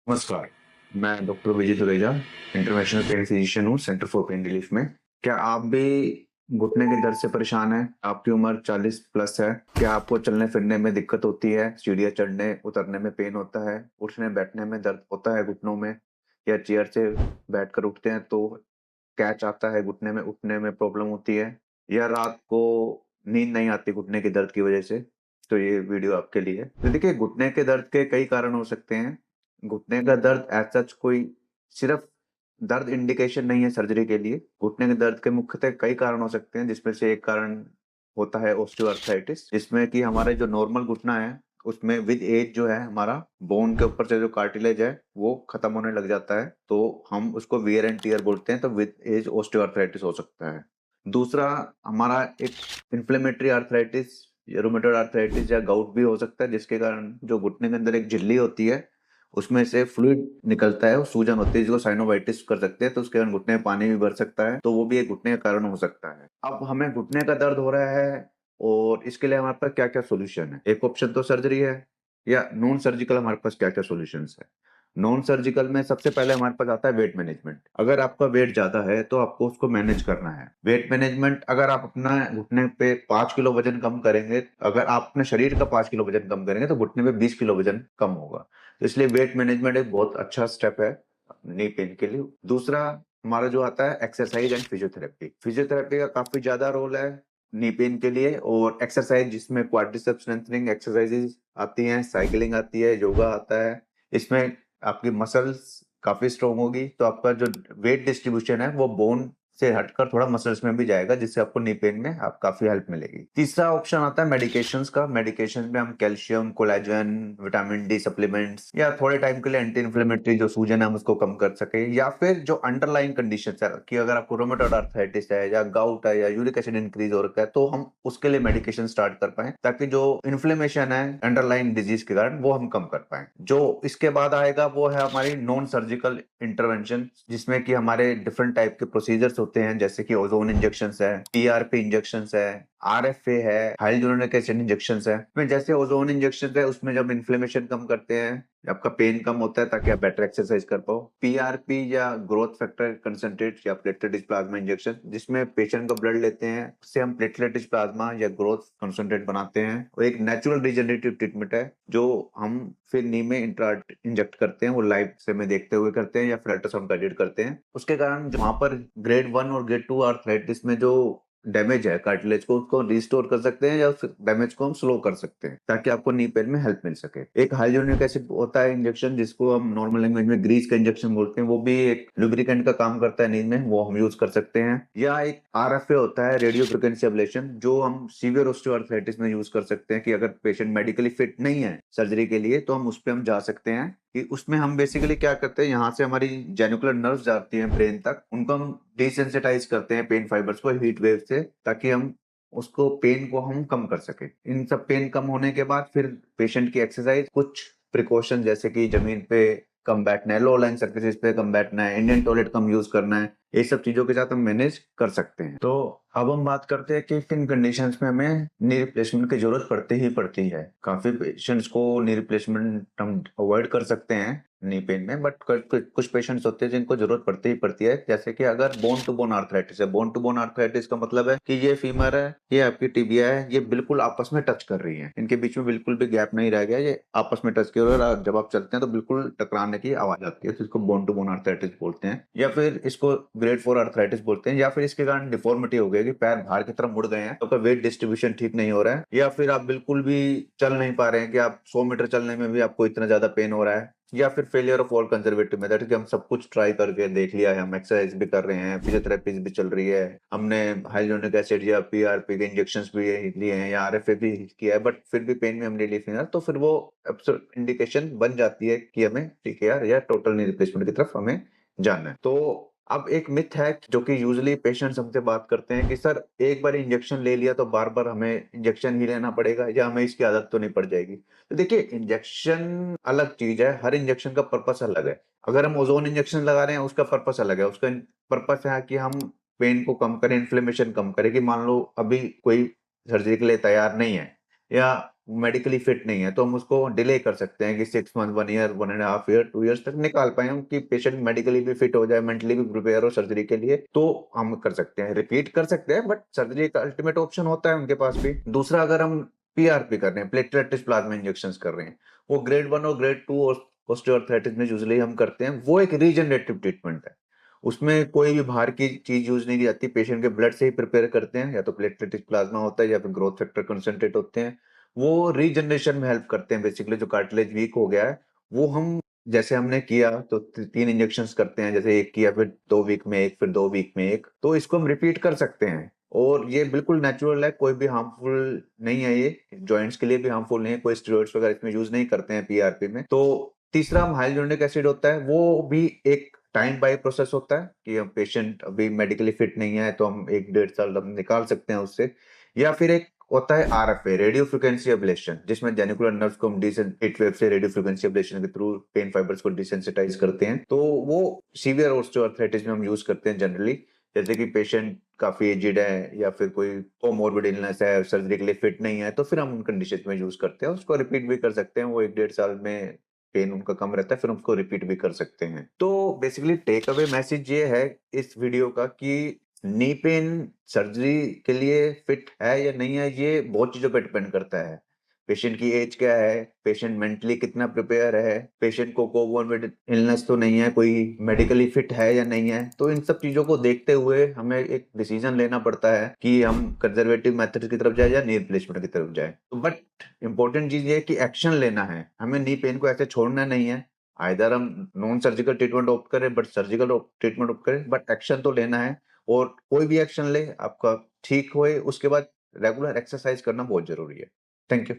नमस्कार, मैं डॉक्टर विजय Dureja, international pen physician हूँ सेंटर फॉर पेन रिलीफ में। क्या आप भी घुटने के दर्द से परेशान हैं? आपकी उम्र 40 प्लस है। क्या आपको चलने-फिरने में दिक्कत होती है? सीढ़ियाँ चढ़ने-उतरने में पेन होता है? उठने-बैठने में दर्द होता है घुटनों में? या चेयर से बैठकर उठते हैं तो कैच आता है घुटने में, उठने में प्रॉब्लम होती है? या रात को नींद नहीं आती घुटने के दर्द की वजह से? तो ये वीडियो आपके लिए है। तो देखिए, घुटने के दर्द के कई कारण हो सकते हैं। घुटने का दर्द एज़ सच कोई सिर्फ़ दर्द इंडिकेशन नहीं है सर्जरी के लिए। घुटने के दर्द के मुख्यतः कई कारण हो सकते हैं, जिसमें से एक कारण होता है ऑस्टियोआर्थराइटिस, जिसमें कि हमारे जो नॉर्मल घुटना है, उसमें विद एज जो है हमारा बोन के ऊपर से जो कार्टिलेज है, वो खत्म होने लग जाता है, तो हम उसको वियर एंड टियर बोलते हैं, तो विद एज ऑस्टियोआर्थराइटिस हो सकता है। दूसरा, हमारा एक इन्फ्लेमेटरी आर्थराइटिस या रूमेटॉइड आर्थराइटिस या गाउट भी हो सकता है, जिसके कारण जो घुटने के अंदर एक झिल्ली होती है, उसमें से फ्लूइड निकलता है और सूजन होती है, जिसको साइनोवाइटिस कर सकते हैं, तो उसके कारण घुटने में पानी भी भर सकता है, तो वो भी एक घुटने का कारण हो सकता है। अब हमें घुटने का दर्द हो रहा है और इसके लिए हमारे पास क्या-क्या सॉल्यूशन है? एक ऑप्शन तो सर्जरी है या नॉन सर्जिकल हमारे पास क्या-क्या सॉल्यूशंस है? नॉन सर्जिकल में सबसे पहले हमारे पास आता है वेट मैनेजमेंट। अगर आपका वेट ज़्यादा है, तो आपको उसको मैनेज करना है। वेट मैनेजमेंट अगर आप अपना घुटने पे 5 किलो वज़न कम करेंगे, अगर आप अपने शरीर का 5 किलो वज़न कम करेंगे, तो घुटने पे 20 किलो वज़न कम होगा। तो इसलिए वेट मैनेजमेंट एक बहुत अच्छा स्टेप है नी पेन के लिए। दूसरा हमारा जो आता है एक्सरसाइज एंड फिजियोथेरेपी। फिजियोथेरेपी का काफ़ी ज़्यादा रोल है नी पेन के लिए और एक्सरसाइज जिसमें क्वाड्रिसेप्स स्ट्रेंथनिंग एक्सरसाइजेज आती हैं, साइक्लिंग आती है, योगा आता है। इसमें आपकी मसल्स काफ़ी स्ट्रॉन्ग होगी, तो आपका जो वेट डिस्ट्रीब्यूशन है वो बोन से हटकर थोड़ा मसल्स में भी जाएगा, जिससे आपको नी पेन में आप काफ़ी हेल्प मिलेगी। तीसरा ऑप्शन आता है मेडिकेशंस का। मेडिकेशंस में हम calcium, collagen, vitamin D supplements या थोड़े टाइम के लिए एंटी इन्फ्लेमेटरी जो सूजन है हम उसको कम कर सकें, या फिर जो अंडरलाइंग कंडीशंस है कि अगर आपको रूमेटॉइड आर्थराइटिस है या गाउट है या यूरिक एसिड इंक्रीज हो रखा है, तो हम उसके लिए मेडिकेशन स्टार्ट कर पाएँ, ताकि जो इन्फ्लेमेशन है अंडरलाइंग डिजीज के कारण वो हम कम कर पाएँ। जो इसके बाद आएगा वो है हमारी नॉन सर्जिकल इंटरवेंशन, जिसमें कि हमारे डिफरेंट टाइप के प्रोसीजर्स होते हैं, जैसे कि ओज़ोन इंजेक्शंस है, पीआरपी इंजेक्शंस है, आरएफए है, हाइड्रोनिक एसिड इंजेक्शंस है। इसमें जैसे ओज़ोन इंजेक्शंस है, उसमें जब इन्फ्लेमेशन कम करते हैं, आपका पेन कम होता है ताकि आप बेटर एक्सरसाइज कर पाओ। पीआरपी या ग्रोथ फैक्टर कंसंट्रेट या प्लेटलेट रिच प्लाज्मा इंजेक्शन, जिसमें पेशेंट का ब्लड लेते हैं, उससे हम प्लेटलेट रिच प्लाज्मा या ग्रोथ कंसंट्रेट बनाते हैं और एक नेचुरल रिजेनरेटिव ट्रीटमेंट है, जो हम फिर नी में इंजेक्ट करते हैं। वो लाइव से में देखते हुए करते हैं या फिर अल्ट्रासाउंड गाइडेड करते हैं। उसके कारण वहाँ पर ग्रेड 1 और ग्रेड 2 आर्थराइटिस में जो डैमेज है कार्टिलेज को, उसको रिस्टोर कर सकते हैं या उस डैमेज को हम स्लो कर सकते हैं, ताकि आपको नी पेन में हेल्प मिल सके। एक हाइलुरोनिक एसिड होता है इंजेक्शन, जिसको हम नॉर्मल लैंग्वेज में ग्रीस का इंजेक्शन बोलते हैं, वो भी एक लुब्रिकेंट का काम करता है नींद में, वो हम यूज कर सकते हैं। या एक आरएफए होता है, रेडियो फ्रिक्वेंसी एब्लेशन, जो हम सीवियर ऑस्टियोआर्थराइटिस में यूज कर सकते हैं कि अगर पेशेंट मेडिकली फिट नहीं है सर्जरी के लिए, तो हम उस पे हम जा सकते हैं। कि उसमें हम बेसिकली क्या करते हैं, यहाँ से हमारी जेनिकुलर नर्व्स जाती हैं ब्रेन तक, उनको हम डिसेंसिटाइज करते हैं पेन फाइबर्स को हीट वेव से, ताकि हम उसको पेन को हम कम कर सके। इन सब पेन कम होने के बाद फिर पेशेंट की एक्सरसाइज, कुछ प्रिकॉशन जैसे कि जमीन पे कम बैठना है, लो लाइन सर्फेसिस पे कम बैठना है, इंडियन टॉयलेट कम यूज करना है, ये सब चीजों के साथ हम मैनेज कर सकते हैं। तो अब हम बात करते हैं कि किन कंडीशंस में हमें नी रिप्लेसमेंट की जरूरत पड़ती ही पड़ती है। काफी पेशेंट्स को नी रिप्लेसमेंट हम अवॉइड कर सकते हैं नी पेन में, बट कुछ पेशेंट्स होते हैं जिनको जरूरत पड़ती ही पड़ती है। जैसे कि अगर बोन टू बोन आर्थराइटिस है, बोन टू बोन आर्थराइटिस का मतलब है कि ये फीमर है, ये आपकी टिबिया है, ये बिल्कुल आपस में टच कर रही है, इनके बीच में बिल्कुल भी गैप नहीं रह गया, ये आपस में टच कर रहे हैं और जब आप चलते हैं तो बिल्कुल टकराने की आवाज आती है, तो इसको बोन टू बोन आर्थराइटिस बोलते हैं। या फिर इसको ग्रेड 4 आर्थराइटिस बोलते हैं। या फिर इसके कारण डिफॉर्मिटी हो गई कि पैर बाहर की तरफ मुड़ गए हैं, तो वेट डिस्ट्रीब्यूशन ठीक नहीं हो रहा है, या फिर आप बिल्कुल भी चल नहीं पा रहे हैं कि आप 100 मीटर चलने में भी आपको इतना ज्यादा पेन हो रहा है। या फिर failure of all conservative method, कि हम सब कुछ ट्राई करके देख लिया है, हम एक्सरसाइज भी कर रहे हैं, फिजियोथेरेपी भी चल रही है, हमने हाइलुरोनिक एसिड या पीआरपी के इंजेक्शंस भी लिए हैं या आरएफए भी किया है, बट फिर भी पेन में हम रिलीफ नहीं आ रहा, तो फिर वो इंडिकेशन बन जाती है कि हमें टीकेआर या टोटल नी रिप्लेसमेंट की तरफ हमें जाना है। तो अब एक मिथ है जो कि यूजुअली पेशेंट्स हमसे बात करते हैं कि सर, एक बार इंजेक्शन ले लिया तो बार-बार हमें इंजेक्शन ही लेना पड़ेगा या हमें इसकी आदत तो नहीं पड़ जाएगी? तो देखिए, इंजेक्शन अलग चीज़ है, हर इंजेक्शन का पर्पस अलग है। अगर हम ओज़ोन इंजेक्शन लगा रहे हैं, उसका पर्पस अलग है। उसका पर्पस है कि हम पेन को कम करें, इन्फ्लेमेशन कम करें, कि मान लो अभी कोई सर्जरी के लिए तैयार नहीं है या मेडिकली फिट नहीं है, तो हम उसको डिले कर सकते हैं कि 6 month, 1 year, 1 and half year, 2 years तक निकाल पाएँ हम कि पेशेंट मेडिकली भी फिट हो जाए, मेंटली भी प्रिपेयर हो सर्जरी के लिए, तो हम कर सकते हैं। रिपीट कर सकते हैं, बट सर्जरी का अल्टीमेट ऑप्शन होता है उनके पास भी। दूसरा, अगर हम पीआरपी कर रहे हैं, प्लेटलेट रिच प्लाज्मा इंजेक्शंस कर रहे हैं, वो ग्रेड 1 और ग्रेड 2 ऑस्टियोआर्थराइटिस में यूजुअली हम करते हैं, वो एक रीजनरेटिव ट्रीटमेंट है। उसमें कोई भी बाहर की चीज़ यूज़ नहीं की जाती, पेशेंट के ब्लड से ही प्रिपेयर करते हैं, या तो प्लेटलेट रिच प्लाज्मा होता है या फिर ग्रोथ फैक्टर कंसंट्रेट होते हैं। वो रीजनरेशन में हेल्प करते हैं, बेसिकली जो कार्टिलेज वीक हो गया है, वो हम जैसे हमने किया तो 3 इंजेक्शंस करते हैं, जैसे 1 किया फिर 2 वीक में 1, फिर 2 वीक में 1, तो इसको हम रिपीट कर सकते हैं। और ये बिल्कुल नेचुरल है, कोई भी हार्मफुल नहीं है ये, जॉइंट्स के लिए भी हार्मफुल नहीं है, कोई स्टेरॉइड्स वगैरह इसमें यूज़ नहीं करते हैं पीआरपी में। तो तीसरा, हाइलुरोनिक एसिड होता है, वो भी एक टाइम बाय प्रोसेस होता है कि हम पेशेंट अभी मेडिकली फिट नहीं है, तो हम 1 डेढ़ साल हम निकाल सकते हैं उससे। या फिर एक होता है आरएफए, रेडियो फ्रीक्वेंसी एब्लेशन, जिसमें जेनिकुलर नर्व्स को हम हीट वेव से रेडियो फ्रीक्वेंसी एब्लेशन के थ्रू पेन फाइबर्स को डिसेंसिटाइज करते हैं। तो वो सीवियर ऑस्टियोआर्थराइटिस में हम यूज करते हैं जनरली। जैसे कि पेशेंट काफी एजिड है या फिर कोई कोमोर्बिड इलनेस है, सर्जरी के लिए फिट नहीं है, तो फिर हम उन कंडीशन में यूज करते हैं। उसको रिपीट भी कर सकते हैं, वो 1 डेढ़ साल में पेन उनका कम रहता है, फिर उसको रिपीट भी कर सकते हैं। तो बेसिकली टेक अवे मैसेज ये है इस वीडियो का कि नी पेन सर्जरी के लिए फिट है या नहीं है, ये बहुत चीजों पे डिपेंड करता है। पेशेंट की एज क्या है, पेशेंट मेंटली कितना प्रिपेयर है, पेशेंट को कोमोर्बिड इलनेस तो नहीं है, कोई मेडिकली फिट है या नहीं है। तो इन सब चीजों को देखते हुए हमें एक डिसीजन लेना पड़ता है कि हम कंजर्वेटिव मेथड की तरफ जाए या नी रिप्लेसमेंट की तरफ जाए। बट इंपॉर्टेंट चीज ये है कि एक्शन लेना है, हमें नी पेन को ऐसे छोड़ना नहीं है। आइदर हम नॉन सर्जिकल ट्रीटमेंट ऑप्ट करें, बट सर्जिकल ट्रीटमेंट ऑप्ट करें, बट एक्शन तो लेना है। और कोई भी एक्शन ले आपका ठीक होए, उसके बाद रेगुलर एक्सरसाइज करना बहुत ज़रूरी है। Thank you.